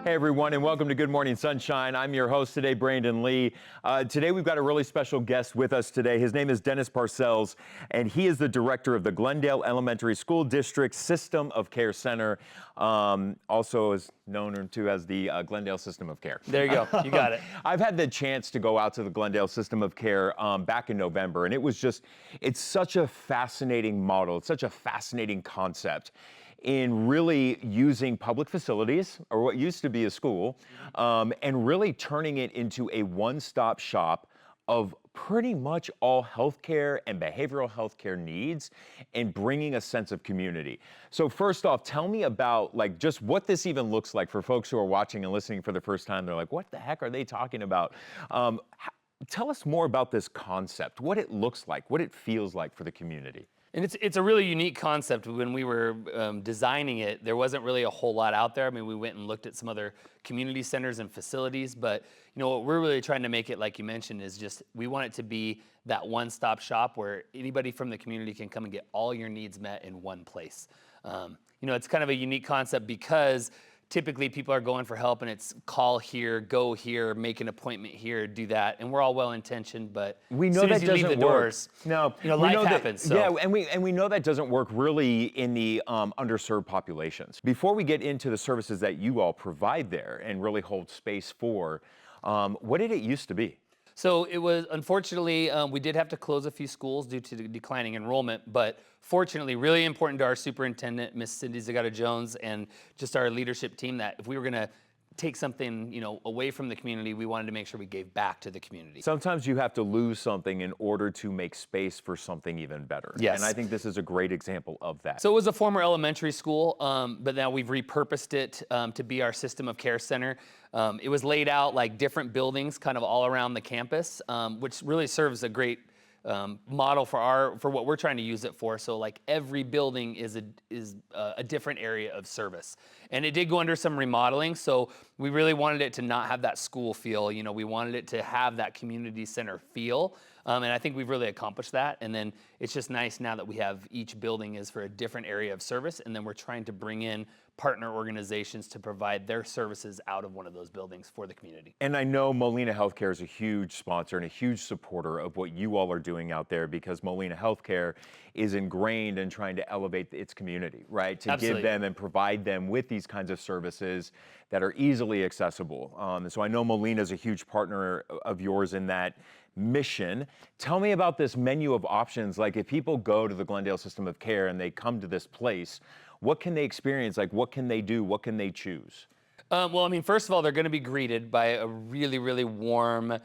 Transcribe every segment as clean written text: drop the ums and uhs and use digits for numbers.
Hey everyone, and welcome to Good Morning Sunshine. I'm your host today, Brandon Lee. Today we've got a really special guest with us today. His name is Denis Parcells, and he is the director of the Glendale Elementary School District System of Care Center, also is known to as the Glendale System of Care. There you go, you got it. I've had the chance to go out to the Glendale System of Care back in November, and it's such a fascinating model. It's such a fascinating concept in really using public facilities, or what used to be a school, and really turning it into a one-stop shop of pretty much all healthcare and behavioral healthcare needs, and bringing a sense of community. So first off, tell me about just what this even looks like for folks who are watching and listening for the first time. They're like, what the heck are they talking about? Tell us more about this concept, what it looks like, what it feels like for the community. And it's a really unique concept. When we were designing it, there wasn't really a whole lot out there. I mean, we went and looked at some other community centers and facilities, but what we're really trying to make it, like you mentioned, is just we want it to be that one-stop shop where anybody from the community can come and get all your needs met in one place. It's kind of a unique concept because typically people are going for help and it's call here, go here, make an appointment here, do that. And we're all well-intentioned, but we know that doesn't work. Doors, no, life happens. So. Yeah, and we know that doesn't work really in the underserved populations. Before we get into the services that you all provide there and really hold space for, what did it used to be? So it was, unfortunately, we did have to close a few schools due to the declining enrollment, but fortunately, really important to our superintendent, Miss Cindy Zagata-Jones, and just our leadership team, that if we were gonna take something, away from the community, we wanted to make sure we gave back to the community. Sometimes you have to lose something in order to make space for something even better. Yes. And I think this is a great example of that. So it was a former elementary school, but now we've repurposed it to be our system of care center. It was laid out like different buildings kind of all around the campus, which really serves a great model for what we're trying to use it for. So like every building is a different area of service, and it did go under some remodeling. So we really wanted it to not have that school feel. We wanted it to have that community center feel, and I think we've really accomplished that. And then it's just nice now that we have each building is for a different area of service, and then we're trying to bring in partner organizations to provide their services out of one of those buildings for the community. And I know Molina Healthcare is a huge sponsor and a huge supporter of what you all are doing out there, because Molina Healthcare is ingrained in trying to elevate its community, right? To Absolutely. give them and provide them with these kinds of services that are easily accessible. So I know Molina is a huge partner of yours in that mission. Tell me about this menu of options. Like, if people go to the Glendale System of Care and they come to this place, what can they experience? Like, what can they do? What can they choose? Well, I mean, first of all, they're going to be greeted by a really, really warm,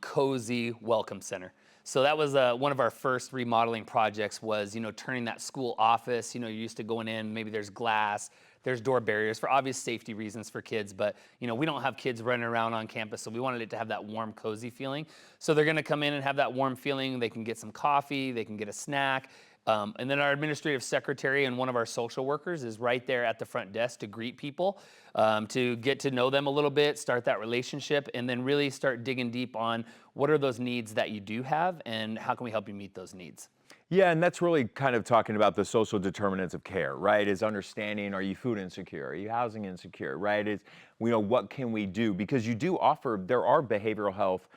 cozy welcome center. So that was one of our first remodeling projects, was, turning that school office. You're used to going in, maybe there's glass, there's door barriers for obvious safety reasons for kids, but we don't have kids running around on campus, so we wanted it to have that warm, cozy feeling. So they're gonna come in and have that warm feeling. They can get some coffee, they can get a snack. And then our administrative secretary and one of our social workers is right there at the front desk to greet people, to get to know them a little bit, start that relationship, and then really start digging deep on what are those needs that you do have and how can we help you meet those needs. Yeah, and that's really kind of talking about the social determinants of care, right? Is understanding, are you food insecure? Are you housing insecure, right? Is, what can we do? Because you do offer, there are behavioral health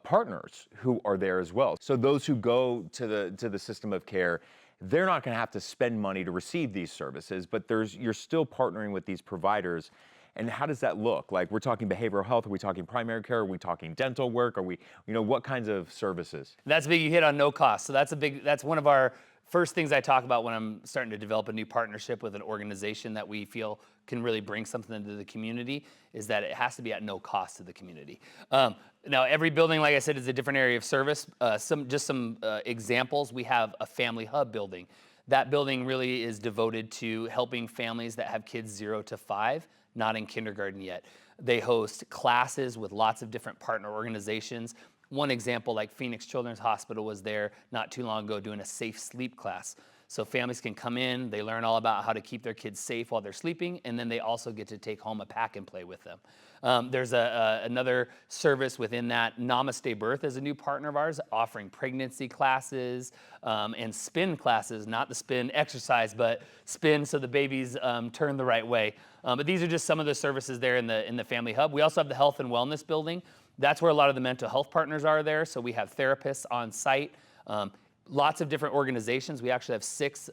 partners who are there as well. So those who go to the system of care, they're not going to have to spend money to receive these services, but you're still partnering with these providers. And how does that look? Like, we're talking behavioral health, are we talking primary care, are we talking dental work, are we, what kinds of services? That's big. You hit on no cost. So that's one of our first things I talk about when I'm starting to develop a new partnership with an organization that we feel can really bring something into the community, is that it has to be at no cost to the community. Now, every building, like I said, is a different area of service. Some examples, we have a family hub building. That building really is devoted to helping families that have kids 0 to 5, not in kindergarten yet. They host classes with lots of different partner organizations. One example, like Phoenix Children's Hospital was there not too long ago doing a safe sleep class. So families can come in, they learn all about how to keep their kids safe while they're sleeping, and then they also get to take home a pack and play with them. There's another service within that. Namaste Birth is a new partner of ours, offering pregnancy classes and spin classes, not the spin exercise, but spin so the babies turn the right way. But these are just some of the services there in the Family Hub. We also have the Health and Wellness Building. That's where a lot of the mental health partners are there. So we have therapists on site. Lots of different organizations. We actually have 6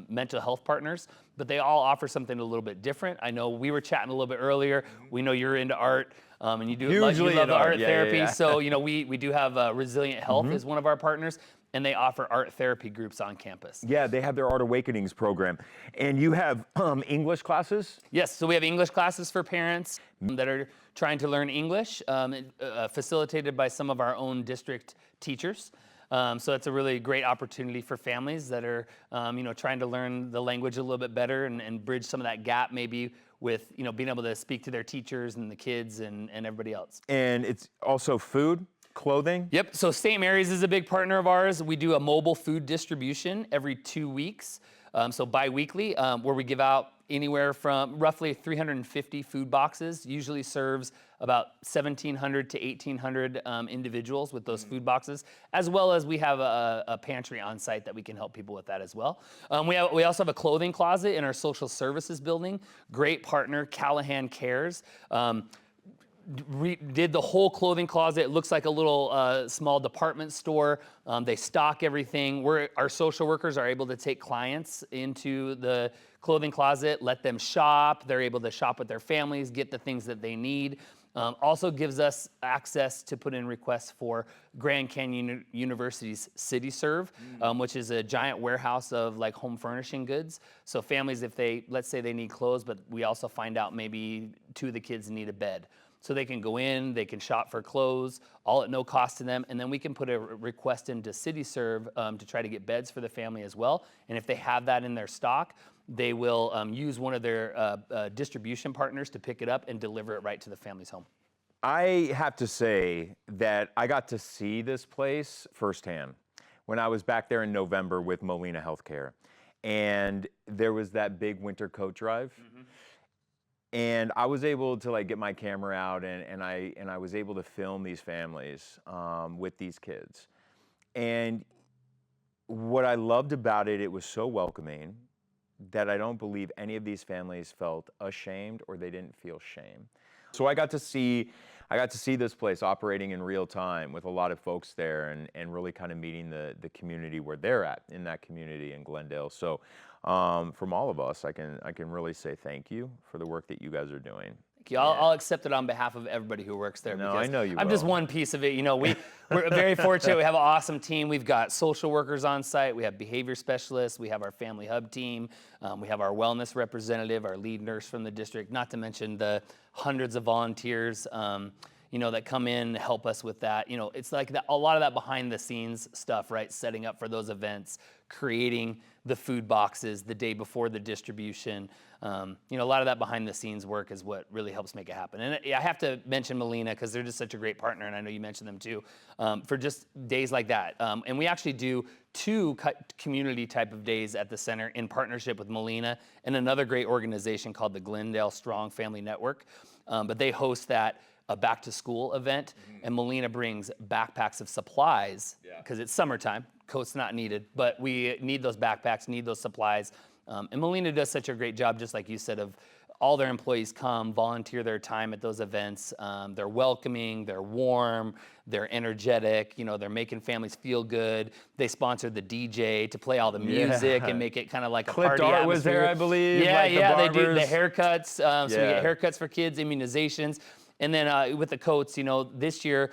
mental health partners, but they all offer something a little bit different. I know we were chatting a little bit earlier. We know you're into art, and you love art therapy. So we do have Resilient Health is one of our partners, and they offer art therapy groups on campus. Yeah, they have their Art Awakenings program. And you have English classes? Yes, so we have English classes for parents that are trying to learn English, facilitated by some of our own district teachers. So it's a really great opportunity for families that are, trying to learn the language a little bit better and bridge some of that gap maybe with, being able to speak to their teachers and the kids and everybody else. And it's also food, clothing? Yep, so St. Mary's is a big partner of ours. We do a mobile food distribution every 2 weeks, so bi-weekly, where we give out anywhere from roughly 350 food boxes, usually serves about 1,700 to 1,800 individuals with those food boxes, as well as we have a pantry on site that we can help people with that as well. We also have a clothing closet in our social services building. Great partner, Callahan Cares. Did the whole clothing closet. It looks like a little small department store. They stock everything. Our social workers are able to take clients into the clothing closet, let them shop. They're able to shop with their families, get the things that they need. Also gives us access to put in requests for Grand Canyon University's City Serve, which is a giant warehouse of like home furnishing goods. So families, if let's say they need clothes, but we also find out maybe 2 of the kids need a bed. So they can go in, they can shop for clothes, all at no cost to them, and then we can put a request into CityServe to try to get beds for the family as well. And if they have that in their stock, they will use one of their distribution partners to pick it up and deliver it right to the family's home. I have to say that I got to see this place firsthand when I was back there in November with Molina Healthcare. And there was that big winter coat drive. And I was able to get my camera out and I was able to film these families with these kids. And what I loved about it, it was so welcoming that I don't believe any of these families felt ashamed or they didn't feel shame. So I got to see this place operating in real time with a lot of folks there and really kind of meeting the community where they're at in that community in Glendale. So from all of us, I can really say thank you for the work that you guys are doing. Thank you. I'll accept it on behalf of everybody who works there. No, I know you I'm will. just one piece of it. We're very fortunate. We have an awesome team. We've got social workers on site. We have behavior specialists. We have our Family Hub team. We have our wellness representative, our lead nurse from the district, not to mention the hundreds of volunteers that come in and help us with that. It's like a lot of that behind the scenes stuff, right? Setting up for those events, creating the food boxes the day before the distribution. A lot of that behind the scenes work is what really helps make it happen. And I have to mention Molina because they're just such a great partner, and I know you mentioned them too, for just days like that. And we actually do 2 community type of days at the center in partnership with Molina and another great organization called the Glendale Strong Family Network. But they host that a back to school event, and Molina brings backpacks of supplies because it's summertime, coats not needed, but we need those backpacks, need those supplies. And Molina does such a great job, just like you said, of all their employees come, volunteer their time at those events. They're welcoming, they're warm, they're energetic, they're making families feel good. They sponsored the DJ to play all the music and make it kind of like a party atmosphere. was there, I believe. Yeah, they do the haircuts. So we get haircuts for kids, immunizations. And then with the coats, this year,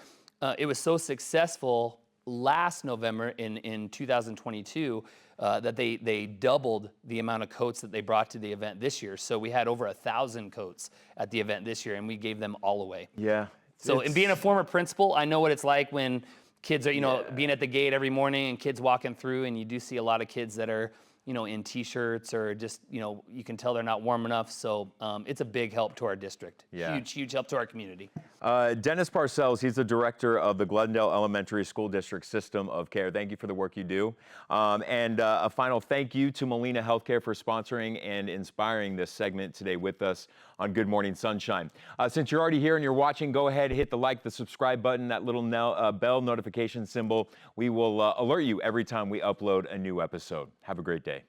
it was so successful last November in 2022 that they doubled the amount of coats that they brought to the event this year. So we had over 1,000 coats at the event this year, and we gave them all away. Yeah. So, and being a former principal, I know what it's like when kids are, being at the gate every morning and kids walking through, and you do see a lot of kids that are in t-shirts or just, you can tell they're not warm enough. So it's a big help to our district. Yeah. Huge help to our community. Denis Parcells, he's the director of the Glendale Elementary School District System of Care. Thank you for the work you do. And a final thank you to Molina Healthcare for sponsoring and inspiring this segment today with us on Good Morning Sunshine. Since you're already here and you're watching, go ahead, hit the like, the subscribe button, that little bell notification symbol. We will alert you every time we upload a new episode. Have a great day.